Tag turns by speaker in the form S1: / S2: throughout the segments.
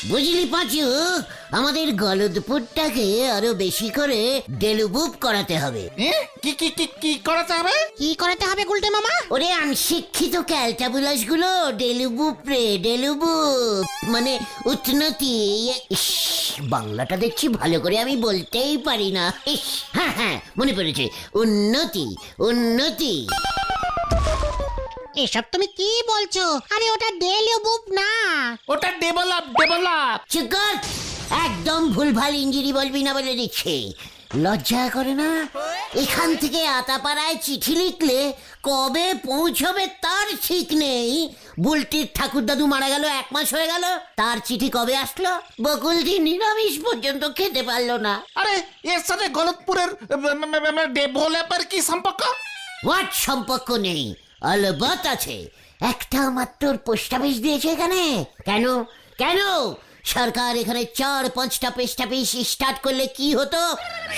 S1: বুঝলি পাঁচু, আমাদের গলদপুরটাকে আরো বেশি করে ডেলুবুপ করাতে হবে।
S2: কি কি কি কি করাতে হবে?
S3: কি করাতে হবে গুলটে মামা?
S1: ওরে অনশিক্ষিত ক্যালটাবুলাস গুলো ডেলুবুপ রে, ডেলুবুপ মানে উন্নতি। ইস, বাংলাটা দেখছি ভালো করে আমি বলতেই পারি না। ইস, হ্যাঁ হ্যাঁ মনে পড়েছে, উন্নতি উন্নতি।
S3: এসব তুমি কি বলছো? আরে ওটা ডেলিউবুপ না,
S2: ওটা ডেভেলপ ডেভেলপ।
S1: চুপ কর, একদম ভুলভাল ইঞ্জিরি বলবি না বলে দিচ্ছে। লজ্জা করে না? এখান থেকে আতাপাড়ায় চিঠি লিখলে কবে পৌঁছবে তার ঠিক নেই। বুলটির ঠাকুর দাদু মারা গেল, 1 মাস হয়ে গেল, তার চিঠি কবে আসলো? বকুলজি নিরামিষ পর্যন্ত খেতে পারলো না।
S2: আরে এর সাথে গলতপুরের ডেভেলপের কি সম্পর্ক?
S1: হোয়াট সম্পর্ক নেই? অলবৎ আছে। একটা মাত্র পোস্ট অফিস দিয়েছে এখানে। কেন কেন? সরকার এখানে 4-5টা পোস্ট অফিস স্টার্ট করলে কি হতো?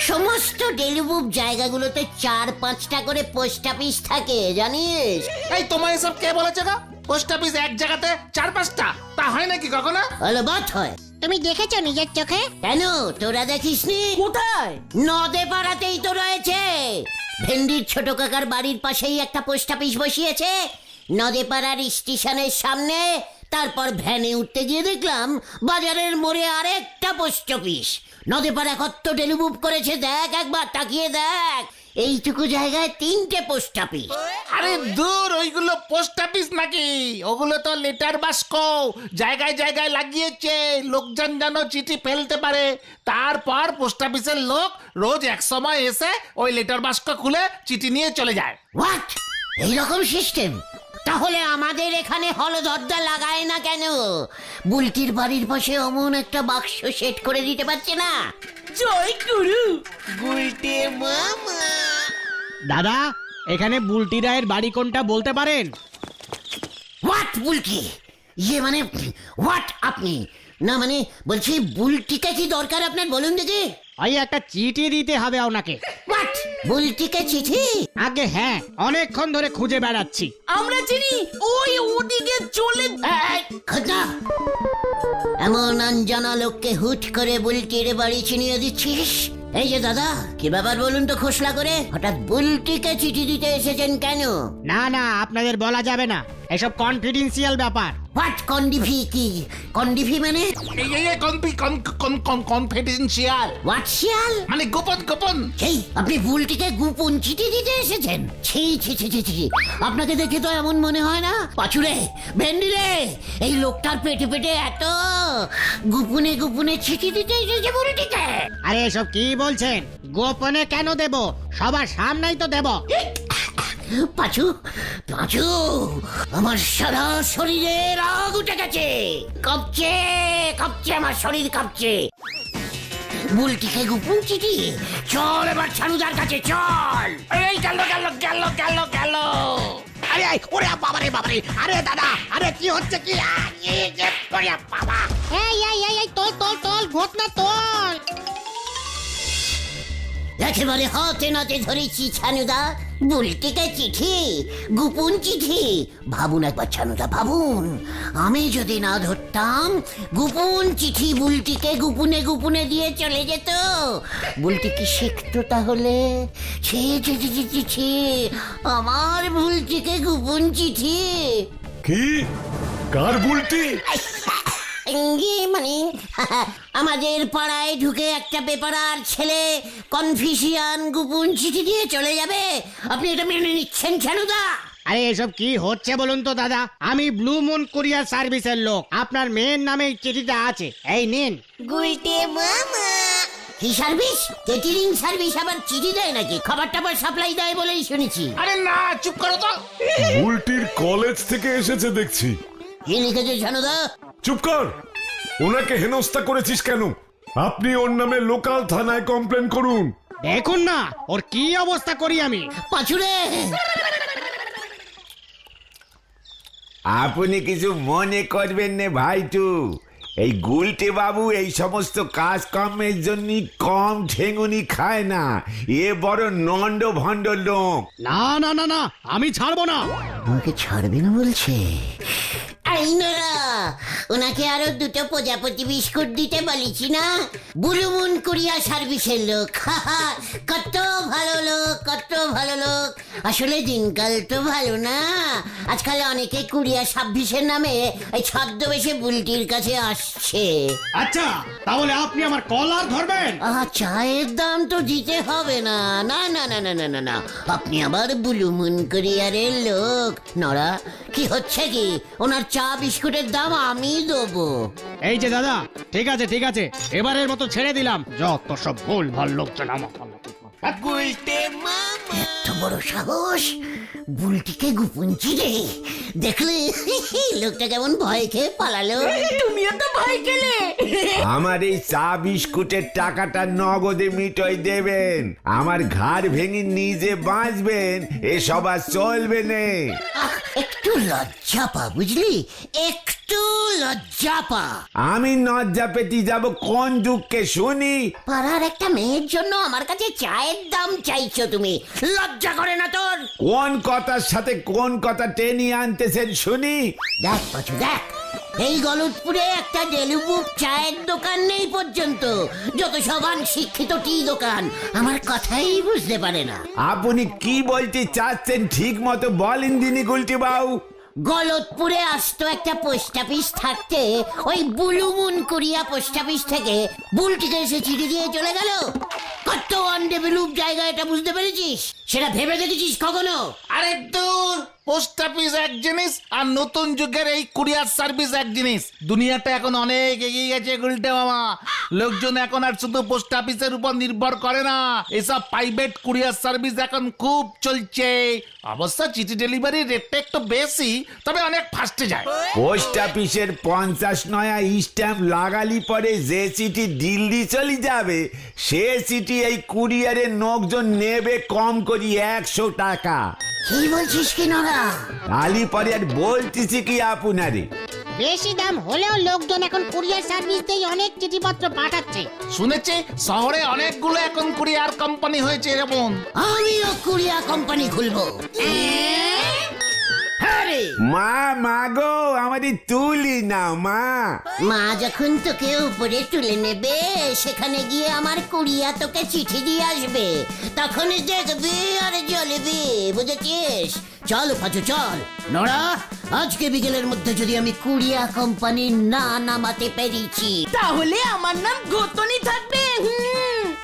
S1: সমস্ত ডেলিবুপ জায়গাগুলোতে 4-5টা করে পোস্ট অফিস থাকে, জানিস?
S2: এই তোমার এসব কে বলেছে গো? পোস্ট অফিস এক জায়গাতে 4-5টা, তা হয় নাকি কখনো?
S1: অলবৎ হয়।
S3: তুমি দেখেছো নিজের চোখে?
S1: কেন তোরা দেখিসনি?
S4: কোথায়?
S1: নদে পাড়াতেই তো রয়েছে। ভেন্ডির ছোট কাকার বাড়ির পাশেই একটা পোস্ট অফিস বসিয়েছে, নদে পাড়ার স্টেশনের সামনে। তারপর ভ্যানে উঠতে গিয়ে দেখলাম বাজারের মোড়ে আরেকটা পোস্ট অফিস। নদে পাড়া কত ডেলিবুপ করেছে দেখ, একবার তাকিয়ে দেখ। এইটুকু জায়গায় 3টে পোস্ট অফিস।
S2: আরে দূর, ওইগুলো পোস্ট অফিস নাকি? ওগুলো তো লেটার বাক্স, জায়গায় জায়গায় লাগিয়েছে লোকজন যেন চিঠি ফেলতে পারে। তারপর পোস্ট অফিসের লোক রোজ এক সময় এসে ওই লেটার বাক্স খুলে চিঠি নিয়ে চলে যায়।
S1: হোয়াট? এইরকম সিস্টেম? তাহলে আমাদের এখানে হলদরদা লাগায় না কেন? বুলটির বাড়ির পাশে অমন একটা বাক্স সেট করে দিতে পারছে না?
S4: জয় গুরু।
S5: দাদা, এখানে বুলটি রায়ের বাড়ি কোনটা বলতে পারেন?
S1: হোয়াট বুলটি? ইয়ে মানে হোয়াট আপনি? না মানে বলছি বুলটিকে কি দরকার আপনার বলুন দেখি।
S5: ওই একটা চিঠি দিতে হবে ওনাকে।
S1: হোয়াট? বুলটিকে চিঠি?
S5: আগে হ্যাঁ, অনেকক্ষণ ধরে খুঁজে বেড়াচ্ছি।
S4: আমরা চিনি, ওই ওদিকে চলে।
S1: খোদা, এমন অঞ্জনা লোককে হুট করে বুলটির বাড়ি চিনিয়ে দিচ্ছিস? এই যে দাদা, কি ব্যাপার বলুন তো খোসলা করে? হঠাৎ বুলটিকে চিঠি দিতে এসেছেন কেন?
S5: না না, আপনাদের বলা যাবে না, এসব কনফিডেন্সিয়াল ব্যাপার।
S1: হোয়াট কন্ডিফি? কি কন্ডিফি মানে?
S2: কনফিডেন্সিয়াল
S1: হোয়াট শিয়াল?
S2: মানে গোপন গোপন।
S1: সেই আপনি বুলটিকে গোপন চিঠি দিতে এসেছেন? ছি ছি ছি ছি ছি, আপনাকে দেখে তো এমন মনে হয় না। পাচুরে, ভেন্ডি রে, এই লোকটার পেটে পেটে এত গোপনে গোপনে চিঠি দিতে এসেছে বুলটিকে।
S5: আরে এসব কি বলছেন? গোপনে কেন দেব? সবার সামনেই তো দেব।
S1: পাচু পাচু, আমার সারা শরীরে রাগ উঠে গেছে, কাঁপছে কাঁপছে, আমার শরীর কাঁপছে। বুলটিকে গোপন চিঠি? চল এবার ছানুদার কাছে চল।
S2: এই গেল গেল গেল গেল গেল।
S5: আরে ওরে বাবারে বাবারে, আরে দাদা, আরে কি হচ্ছে কি? বাবা,
S3: এই এই এই এই তোল তোল তোল, ভূত না তোল।
S1: একেবারে হাতে নাতে ধরেছি ছানুদা। বুলটিকে চিঠি, গোপন চিঠি। ভাবুন একবার ছানুদা, ভাবুন, আমি যদি না ধরতাম, গোপন চিঠি বুলটিকে গোপনে গোপনে দিয়ে চলে যেত। বুলটি কি শিখতো তাহলে? ছি ছি ছি ছি ছি ছি, আমার বুলটিকে গোপন চিঠি।
S6: কি? কার বুলটি?
S1: মানে আমাদের পাড়ায় ঢুকে একটা বেপারার ছেলে কনফিউশিয়ান গোপন চিঠি দিয়ে চলে যাবে? আপনি এটা মেনে নিচ্ছেন ছানুদা?
S5: আরে এসব কি হচ্ছে বলুন তো দাদা? আমি ব্লু মুন কুরিয়ার সার্ভিসের লোক, আপনার মেয়ের নামে এই চিঠিটা আছে, এই নিন।
S1: কি সার্ভিস? কেটারিং সার্ভিস আবার চিঠি দেয় নাকি? খাবার টাবার সাপ্লাই দেয় বলেই শুনেছি।
S2: আরে না, চুপ করো তো।
S6: বুলটির কলেজ থেকে এসেছে দেখছি।
S1: কি লিখেছে ছানুদা?
S6: চুপ কর! ওনাকে হেনস্থা করেছিস কেন? আপনি ওর নামে লোকাল থানায় কমপ্লেন করুন।
S5: দেখুন না ওর কি অবস্থা করি আমি।
S1: পাচুরে,
S7: আপনি কিছু মনে করবেন না ভাইটু, এই গুলটে বাবু এই সমস্ত কাজকর্মের জন্য কম ঠেঙুনি খায় না। এ বড় নন্ড ভণ্ড লোক।
S5: না না না না, আমি ছাড়বো না।
S1: আমাকে ছাড়বে না বলছে? আইনরা ওনাকে আরো দুটো প্রজাপতি বিস্কুট দিতে বলেছি না, বুলুমুন কুরিয়া সার্ভিসের লোক। কত ভালো লোক, কত ভালো লোক। আসলে দিনকাল তো ভালো না, আজকাল অনেকে কুরিয়া সার্ভিসের নামে এই ছদ্মবেশে বুলটির কাছে আসছে।
S5: আচ্ছা তাহলে আপনি আমার কলার ধরবেন?
S1: চায়ের দাম তো দিতে হবে না। না না না না না না না, আপনি আবার বুলুমুন কুরিয়ারের লোক। নড়া কি হচ্ছে কি, ওনার চা বিস্কুটের দাম আমি দেবো।
S5: এই যে দাদা, ঠিক আছে ঠিক আছে, এবারের মতো ছেড়ে দিলাম। যত সব ভুল ভাল লোকজন আমার।
S1: এত বড় সাহস, বুলটিকে গোপন চিঠি দেখলে লোকটা কেমন ভয় খেয়ে পালালো।
S4: তুমিও তো ভয় খেলে।
S7: আমার এই চা বিস্কুটের টাকাটা নগদে মিটই দেবেন। আমার ঘাড় ভেঙে নিজে বাঁচবেন, এসব আর চলবে নে।
S1: একটু লজ্জা পা, বুঝলি, একটু লজ্জা পা।
S7: আমি লজ্জা পেতে যাব কোন দুঃখে শুনি?
S1: পাড়ার একটা মেয়ের জন্য আমার কাছে চায়ের দাম চাইছো তুমি, লজ্জা করে না তোর?
S7: কোন কথার সাথে কোন কথা টেনে আনতেছেন শুনি?
S1: দেখ পাচু দেখ, এই গলতপুরে একটা ডেলিবুক চায়ের দোকান নেই পর্যন্ত, যত সবান শিক্ষিত টি দোকান। আমার কথাই বুঝতে পারে না।
S7: আপনি কি বলতে চাচ্ছেন ঠিক মতো বলেন দিনি গুলটি বাবু।
S1: গলতপুরে আসতো একটা পোস্ট অফিস থাকতে, ওই বুলুমুন কুরিয়া পোস্ট অফিস থেকে বুলটিকে এসে চিঠি দিয়ে চলে গেল। কত আনডেভেলপ জায়গা এটা, বুঝতে পেরেছিস? সেটা ভেবে দেখেছিস কখনো?
S2: আরে দূর, পোস্ট অফিস এক জিনিস আর নতুন যুগের এই কুরিয়ার সার্ভিস এক জিনিস। দুনিয়াটা এখন অনেক এগিয়ে গেছে গুলটে মামা। লোকজন এখন আর শুধু পোস্ট অফিসের উপর নির্ভর করে না, এসব প্রাইভেট কুরিয়ার সার্ভিস এখন খুব চলছে। অবশ্য চিঠি ডেলিভারি রেটটা একটু বেশি, তবে অনেক ফাস্টে যায়।
S7: পোস্ট অফিসের 50 নয়া স্ট্যাম্প লাগালি পরে যে চিঠি দিল্লি চলে যাবে, সে চিঠি এই কুরিয়ারের লোকজন নেবে কম করি 100 টাকা।
S1: কি বলছিস কি নরা?
S7: আলি পরে আর বলতেছি কি আপনারে,
S3: বেশি দাম হলেও লোকজন এখন কুরিয়ার সার্ভিস দিয়ে অনেক চিঠিপত্র পাঠাচ্ছে।
S2: শুনেছি শহরে অনেকগুলো এখন কুরিয়ার কোম্পানি হয়েছে যেমন।
S1: আমিও কুরিয়া কোম্পানি খুলবো। হ্যাঁ রে,
S7: মা মাগো আমাদের তুলি না মা।
S1: মা যখন তোকে উপরে তুলে নেবে, সেখানে গিয়ে আমার কুরিয়া তোকে চিঠি দিয়ে আসবে, তখন দেখবি আর জ্বলবি, বুঝেছিস? চল পাচু চল। নড়া, আজকে বিকেলের মধ্যে যদি আমি কুরিয়া কোম্পানি না নামাতে পেরেছি,
S4: তাহলে আমার নাম গোতনি থাকবে।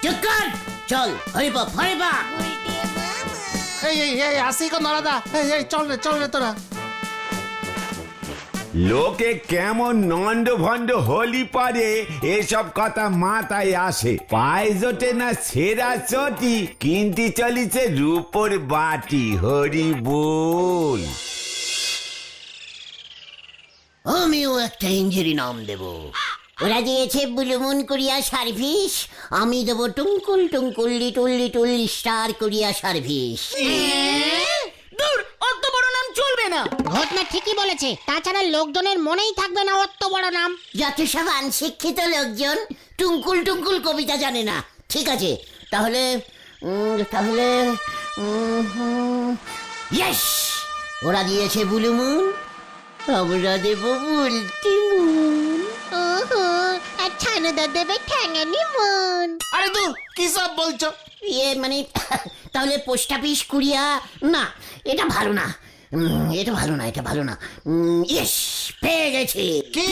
S1: চুপ কর, চল হরিপা হরিপা।
S2: এই এই এই আসি গো নরাদা, এই চল রে তোরা।
S7: লোকে কেমন নন্ড ভন্ড হলি পারে এসব কথা মাথায় আসে। পায়ে জোটে না সেরা চটি, কিনতে চলিছে রূপোর বাটি। হরি বল।
S1: আমিও একটা ইঞ্জিরি নাম দেব। ওরা দিয়েছে বুলুমুন কুরিয়া সার্ভিস, আমি দেবো twinkle twinkle little little star courier service.
S4: দূর, অত বড় নাম চলবে না।
S3: ঘটনা ঠিকই বলেছে, তাছাড়া লোকজনের মনেই থাকবে না অত বড় নাম।
S1: যত সব অনশিক্ষিত লোকজন টুঙ্কুল টুঙ্কুল কবিতা জানে না। ঠিক আছে, তাহলে তাহলে ইয়েস, ওরা দিয়েছে বুলুমুন, আমরা দেব বুলটিমুন।
S3: ওহো, আর ছানুদা দেবে ঠ্যাঙানি মন।
S2: আরে দূর, কি সব বলছো?
S1: মানে তাহলে পোস্ট অফিস কুরিয়া না, এটা ভালো না। এটা ভালো না, এটা ভালো না। ইয়েস, পেয়ে গেছি।
S2: কি?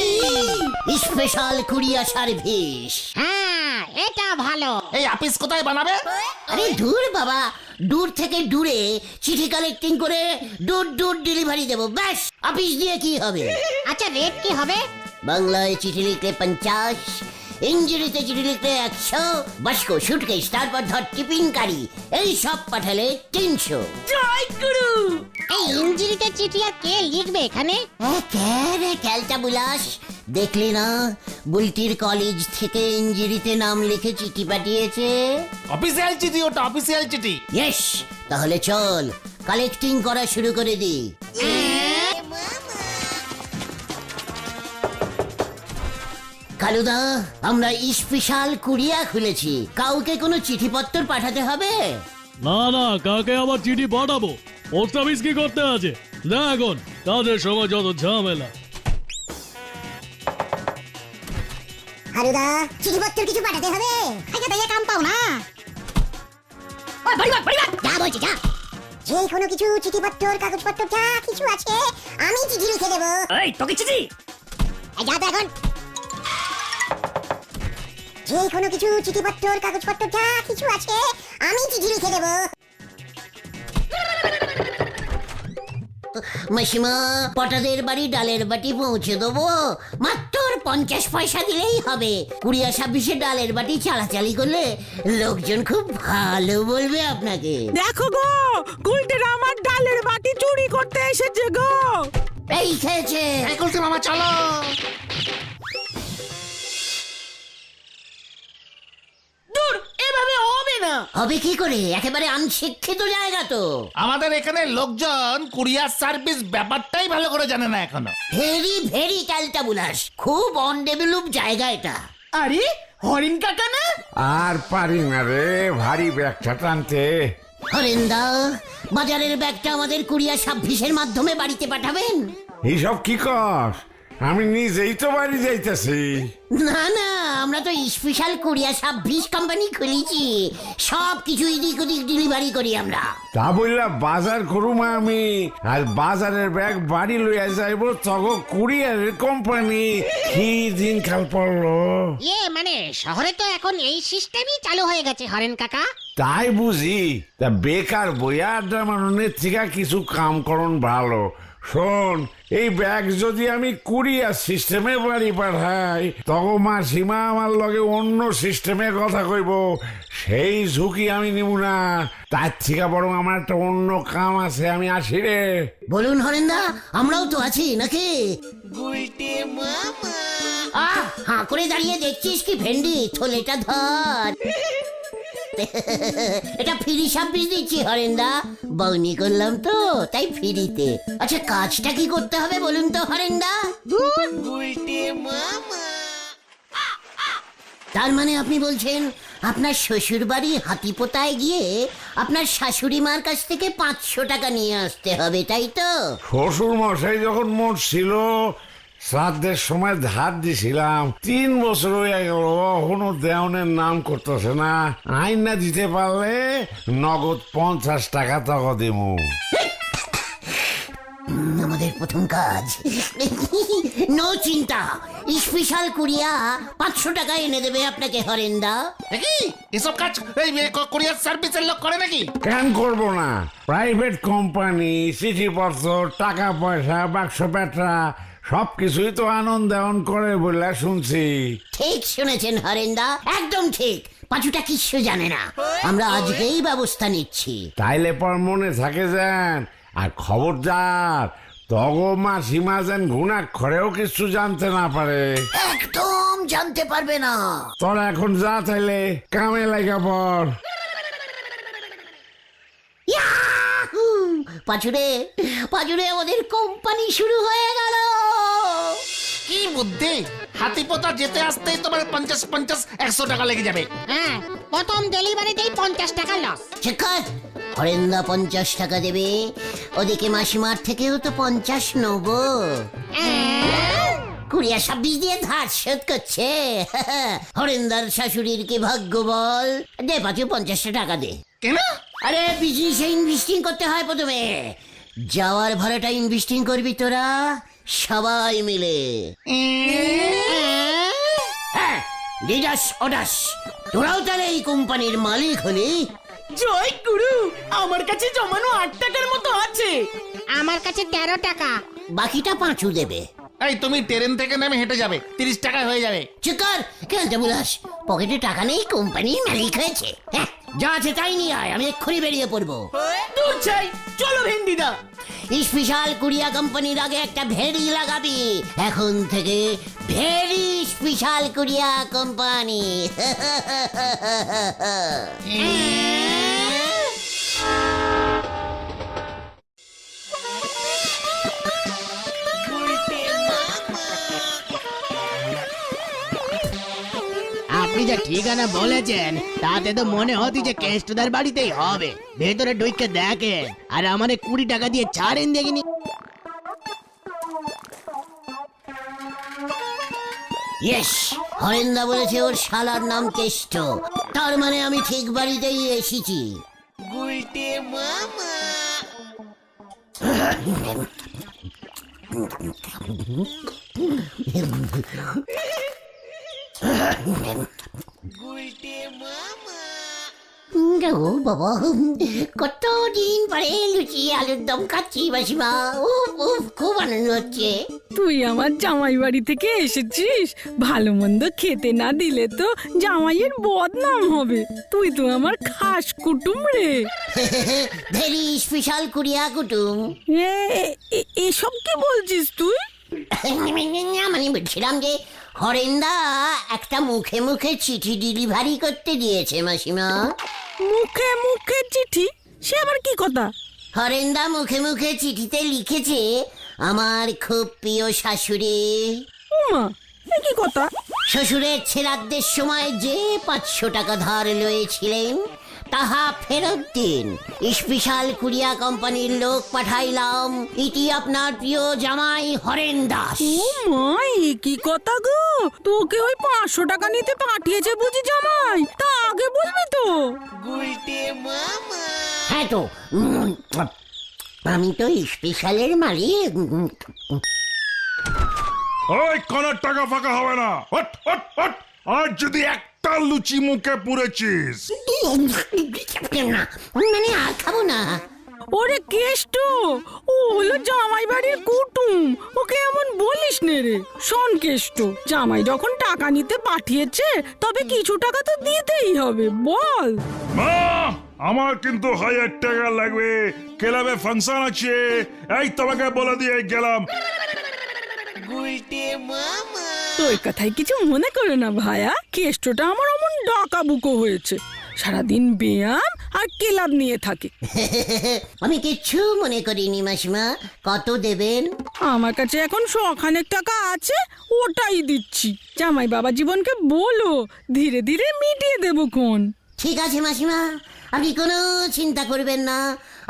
S1: Special courier service.
S3: হ্যাঁ, এটা ভালো।
S2: এই অফিস কোথায় বানাবে?
S1: আরে দূর বাবা, দূর থেকে দূরে চিঠি কালেক্টিং করে দূর দূর ডেলিভারি দেবো, ব্যাস। অফিস দিয়ে কি হবে?
S3: আচ্ছা, রেট কি হবে?
S1: বাংলায় চিঠি লিখলে 50, ইংরেজিতে চিঠি লিখলে 100, বাস্কো সুটকেস তারপর ধর টিফিন কারি এই সব পাঠালে 300।
S4: জয় গুরু।
S3: এই ইঞ্জিরিতে চিঠি আর কে লিখবে এখানে?
S1: রে ক্যালটা বুলাস, দেখলি না বুলটির কলেজ থেকে ইঞ্জিরিতে নাম লিখে চিঠি পাঠিয়েছে।
S2: অফিসিয়াল চিঠি ওটা, অফিসিয়াল চিঠি।
S1: ইয়েস, তাহলে চল কালেক্টিং করা শুরু করে দি। কালুদা, আমরা স্পেশাল কুরিয়া খুলেছি, কাউকে কোনো চিঠিপত্র পাঠাতে হবে?
S8: না না, কাকে আবার চিঠি পাঠাবো? পোস্ট অফিস কি করতে আছে? না, এখন কাজের সময় যত ঝামেলা।
S9: হারুদা চিঠিপত্র কিছু পাঠাতে হবে।
S3: খাইয়া দাইয়া কাম পাও না।
S4: ওই বাড়ি বাড়ি
S9: যা বলছি যা। যে কোনো কিছু চিঠিপত্র কাগজপত্র যা কিছু আছে আমি চিঠি লিখে দেবো।
S4: এই তোকে চিঠি
S9: এই যা তো এখন। যে কোনো কিছু চিঠিপত্র কাগজপত্র যা কিছু আছে আমি চিঠি লিখে দেবো।
S1: মাসিমা পটাদের বাড়ি ডালের বাটি পৌঁছে দেবো, মাত্র 50 পয়সা দিলেই হবে। 20-26 ডালের বাটি চালাচালি করলে লোকজন খুব ভালো বলবে আপনাকে।
S4: দেখো গো গুলটের আমার ডালের বাটি চুরি করতে এসেছে গো।
S1: এই খেয়েছে।
S2: এই কুলতে মামা চলো।
S4: দূর এভাবে হবে না।
S1: হবে কি করে, একেবারে অনশিক্ষিত জায়গা তো।
S2: আমাদের এখানে লোকজন কুরিয়ার সার্ভিস ব্যাপারটাই ভালো করে জানে না এখনো।
S1: ভেরি ভেরি ক্যালটাবুলাস, খুব অনডেভেলপ জায়গা এটা।
S4: আরে হরিণ কাকা না?
S7: আর পারি না রে ভারী ব্যাগটা টানতে।
S1: হরেন্দা, বাজারের ব্যাগটা আমাদের কুরিয়ার 26-এর মাধ্যমে বাড়িতে পাঠাবেন?
S7: এইসব কি কর? আমি নিজেই তো বাড়ি যাইতেছি।
S1: না না, আমরা তো স্পেশাল কুরিয়ার 26 কোম্পানি খুলেছি, সব কিছু এদিক ওদিক ডেলিভারি করি আমরা।
S7: তা বললা বাজার করুম আমি, আর বাজারের ব্যাগ বাড়ি লইয়া যাইব তখন কুরিয়ারের কোম্পানি। কি দিনকাল পড়লো।
S3: মানে শহরে তো এখন এই সিস্টেমই চালু হয়ে গেছে হরেন কাকা।
S7: তাই বুঝি, তা বেকার বইয়া আড্ডা মারনের থেকে কিছু কাম করন ভালো। শোন, এই ব্যাগ যদি আমি কুরিয়ার সিস্টেমে বাড়ি পাঠাই তখন মাসিমা আমার লগে অন্য সিস্টেমে কথা কইব, সেই ঝুঁকি আমি নিব না। তার থেকে বরং আমার একটা অন্য কাম আছে, আমি আসি রে।
S1: বলুন হরেন্দা, আমরাও তো আছি নাকি? হাঁ করে দাঁড়িয়ে দেখছিস কি ভেন্ডি, থলেটা ধর। এটা ফ্রি সার্ভিস দিচ্ছি হরেন্দা, বউনি করলাম তো তাই ফ্রিতে। আচ্ছা কাজটা কি করতে হবে বলুন তো হরেন্দা? তার মানে আপনি বলছেন আপনার শ্বশুর বাড়ি হাতিপোতায় গিয়ে আপনার শাশুড়ি মার কাছ থেকে 500 টাকা নিয়ে আসতে হবে, তাই তো?
S7: শ্বশুর মশাই যখন মরছিল শ্রাদ্ধের সময় ধার দিছিলাম, 3 বছর হয়ে গেল, এখনো দেওয়ানের নাম করতেছে না। আইন না দিতে পারলে নগদ 50 টাকা তখন দেবো।
S1: আমাদের প্রথম কাজ। নো চিন্তা, স্পেশাল কুরিয়া 500 টাকা এনে দেবে আপনাকে হরেন্দা।
S2: কি এসব কাজ এই কুরিয়ার সার্ভিসের লোক করে নাকি?
S7: কেন করবো না? প্রাইভেট কোম্পানি, চিঠিপত্র, টাকা পয়সা, বাক্স পেটরা সবকিছুই তো আনন্দ দেওয়ান করে বলে শুনছি।
S1: ঠিক শুনেছেন হরেন্দা, একদম ঠিক। পাঁচুটা কিচ্ছু জানে না, আমরা আজকেই ব্যবস্থা নিচ্ছি।
S7: তাইলে পর মনে থাকে যান। আর খবরদার তগো মাসিমা যেন ঘুণাক্ষরেও কিছু জানতে না পারে।
S1: একদম জানতে পারবে না।
S7: তোরা এখন যা, তাইলে কামে লাগা পর।
S1: ইয়াহু! পাঁচুরে পাঁচুরে, আমাদের কোম্পানি শুরু হয়ে গেল।
S2: কি বুদ্ধি! হাতিপোতা যেতে আসতেই তোমার 50-100 টাকা লেগে যাবে।
S3: হ্যাঁ, প্রথম ডেলিভারিতেই 50 টাকা লস।
S1: শেখার হরেন্দা 50 টাকা দেবে, ওদিকে মাসিমার থেকেও তো 50 নেবো। কুরিয়া 26 দিয়ে ধার শোধ করছে। হরেন্দার শাশুড়ির কি ভাগ্য বল। দে পাঁচু 50 টাকা দে।
S2: কেন?
S1: আরে বিজনেসে ইনভেস্টিং করতে হয় প্রথমে। যাওয়ার ভাড়াটা ইনভেস্টিং করবি তোরা সবাই মিলে। হ্যাঁ, লিডাস অডাস, তোরাও তাহলে এই কোম্পানির মালিক হলি।
S4: জয় গুরু, আমার কাছে জমানো 8 টাকার মতো আছে।
S3: আমার কাছে 13 টাকা।
S1: বাকিটা পাঁচু দেবে।
S2: এই তুমি ট্রেন থেকে নেমে হেঁটে যাবে, 30 টাকায় হয়ে যাবে।
S1: চিকার কেন বুলাস, পকেটে টাকা নেই, কোম্পানির মালিক হয়েছে। হ্যাঁ, যা আছে তাই নিয়ে আয়, আমি এক্ষুনি বেরিয়ে পড়বো।
S4: দূর চাই, চলো ভেন্ডিদা।
S1: স্পেশাল কুরিয়া কোম্পানির আগে একটা ভেরি লাগাবি। এখন থেকে ভেরি স্পেশাল কুরিয়া কোম্পানি।
S5: আপনি যে ঠিকানা বলেছেন তাতে তো মনে হচ্ছে যে কেষ্টদার বাড়িতেই হবে। ভেতরে ঢুকে দেখেন, আর আমারে 20 টাকা দিয়ে ছাড়েন দেখিনি।
S1: ইয়েস, হরেন্দা বলেছে ওর শালার নাম কেষ্ট, তার মানে আমি ঠিক বাড়িতেই এসেছি। ও বাবা, কতদিন পরে লুচি আলুর দম খাচ্ছি মাসিমা। উফ উফ, খুব আনন্দ হচ্ছে।
S4: তুই আমার জামাই বাড়ি থেকে এসেছিস, ভালো মন্দ খেতে না দিলে তো জামাইয়ের বদনাম হবে। তুই তো আমার খাস কুটুম রে।
S1: ভেরি স্পেশাল কুড়িয়া কুটুম।
S4: এসব কি বলছিস তুই?
S1: মানে বলছিলাম যে হরেন্দা একটা মুখে মুখে চিঠি ডেলিভারি করতে দিয়েছে মাসিমা।
S4: মুখে মুখে চিঠি? সে আবার কি কথা?
S1: হরেন্দা মুখে মুখে চিঠিতে লিখেছে, আমার খুব প্রিয় শাশুড়ি।
S4: উমা, এ কি কথা?
S1: শ্বশুরের ছেড়াদের সময় যে 500 টাকা ধার লয়েছিলেন তাহা ফেরত দিন। স্পেশাল কুরিয়া কোম্পানির লোক পাঠাইলাম, ইতি আপনার প্রিয় জামাই হরেন দাস।
S4: ও মা, এ কি কথা গো? তোকে ওই 500 টাকা নিতে পাঠিয়েছে বুঝি জামাই? তা আগে বলবি তো।
S1: হ্যাঁ তো, আমি তো স্পেশালের মালিক।
S6: ওই কোনো টাকা ফাঁকা হবে না। Hot hot hot. আর যদি একটা লুচি মুখে পুরেছিস,
S1: না মানে আর খাবো না।
S4: ওরে কেষ্ট, ও হলো জামাই বাড়ির কুটুম, ওকে এমন বলিস নে রে। শোন কেষ্ট, জামাই যখন টাকা নিতে পাঠিয়েছে তবে কিছু টাকা তো দিতেই হবে, বল।
S6: মা আমার কিন্তু 1000 টাকা লাগবে, ক্লাবে ফাংশন আছে। এই তোমাকে বলে দিয়ে গেলাম।
S4: ওই কথাই কিছু মনে করো না ভাইয়া, কেষ্টটা আমার অমন ডাকাবুকো হয়েছে, সারাদিন ব্যায়াম আর ক্লাব নিয়ে থাকে।
S1: আমি কিচ্ছু মনে করিনি মাসিমা। কত দেবেন?
S4: আমার কাছে এখন 100 টাকা আছে, ওটাই দিচ্ছি। জামাই বাবা জীবনকে বলো, ধীরে ধীরে মিটিয়ে দেবো কোন।
S1: ঠিক আছে মাসিমা, আপনি কোনো চিন্তা করবেন না।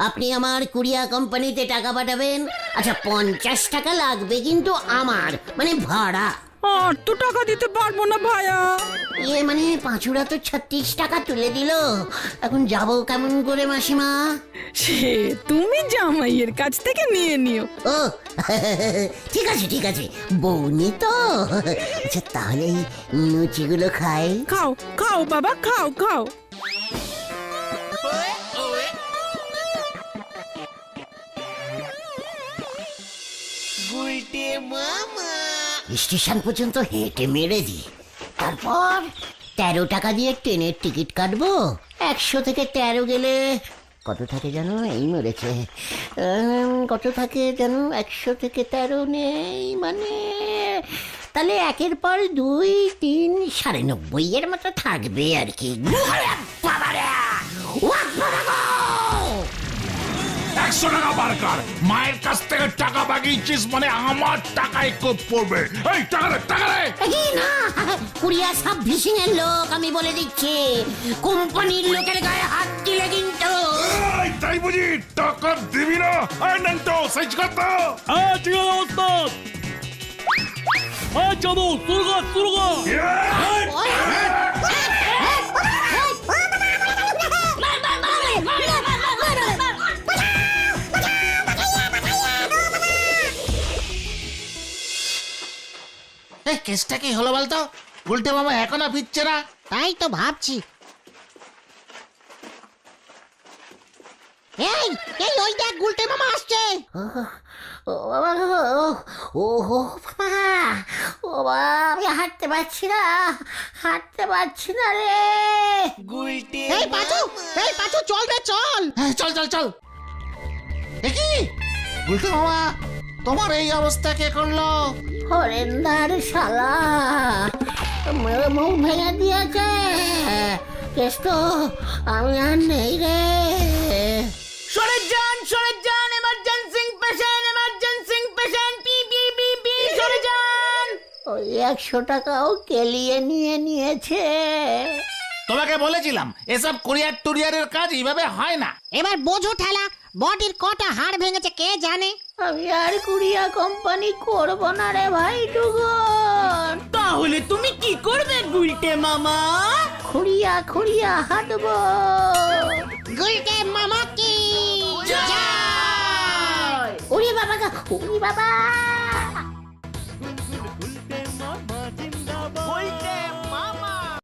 S1: আপনি আমার কুরিয়া কোম্পানিতে টাকা পাঠাবেন। আচ্ছা 50 টাকা লাগবে কিন্তু আমার, মানে ভাড়া।
S4: আর তো টাকা দিতে পারবো না ভাইয়া।
S1: মানে পাঁচুরা তো 36 টাকা তুলে দিল, এখন যাবো কেমন করে মাসিমা?
S4: সে তুমি জামাইয়ের কাছ থেকে নিয়ে নিও।
S1: ও ঠিক আছে ঠিক আছে, বউনি তো। আচ্ছা তাহলে এই লুচিগুলো খাই।
S4: খাও খাও বাবা, খাও খাও।
S1: স্টেশন পর্যন্ত হেঁটে মেরে দি, তারপর 13 টাকা দিয়ে ট্রেনের টিকিট কাটবো। 100 থেকে 13 গেলে কত থাকে জানো? এই মরেছে। কত থাকে জানো? 100 থেকে 13 নেই, মানে তাহলে 1-এর পর 2, 3, 90.5 এর মতো থাকবে আর কি।
S6: 100 টাকা বারকার। মায়ের কাছ থেকে টাকা বাগিয়েছিস মানে আমার টাকায় কোপ পড়বে। এই টাকা দে, টাকা দে।
S1: না, কুরিয়া সার্ভিসিং এর লোক, আমি বলে দিচ্ছি। কোম্পানির লোকের গায়ে হাত দিলে কিন্তু।
S6: এই তাই বুঝি টাকা দিবি না? এই নন্টো সাইজ কর তো।
S8: ঠিক আছে ওস্তাদ। চলো শুরু কর শুরু কর।
S2: কেসটা কি হলো বলতো? উল্টে মামা এখনো ফিরছে না।
S3: তাই তো ভাবছি। এই এই ওই দেখ, গুলটে মামা আসছে।
S1: ও বাবা, ও বাবা, ও বাবা, আমি হাঁটতে পারছি না, হাঁটতে পারছি না রে।
S3: এই পাঁচু চল রে চল।
S2: হ্যাঁ, চল চল চল। দেখি উল্টে মামা, তোমার এই অবস্থা কে করলো?
S1: হরেন্দার শালা মুখ ভেঙে দিয়েছে। কেষ্ট, আমি আর নেই রে।
S5: সরে যান, emergency patient, P P P P, সরে যান।
S1: ওই 100 টাকাও কেলিয়ে নিয়ে নিয়েছে।
S2: তোমাকে বলেছিলাম এসব কুরিয়ার টুরিয়ারের কাজ এইভাবে হয় না।
S3: এবার বোঝো ঠেলা, বডির কটা হাড় ভেঙেছে কে জানে।
S1: আমি আর কুরিয়া কোম্পানি করবো না রে ভাই টুকুন।
S4: তা তাহলে তুমি কি করবে গুলটে মামা?
S1: খুঁড়িয়া খুঁড়িয়া হাঁটবো।
S3: গুলটে মামা কি
S1: ওরে বাবা গো, ওরে বাবা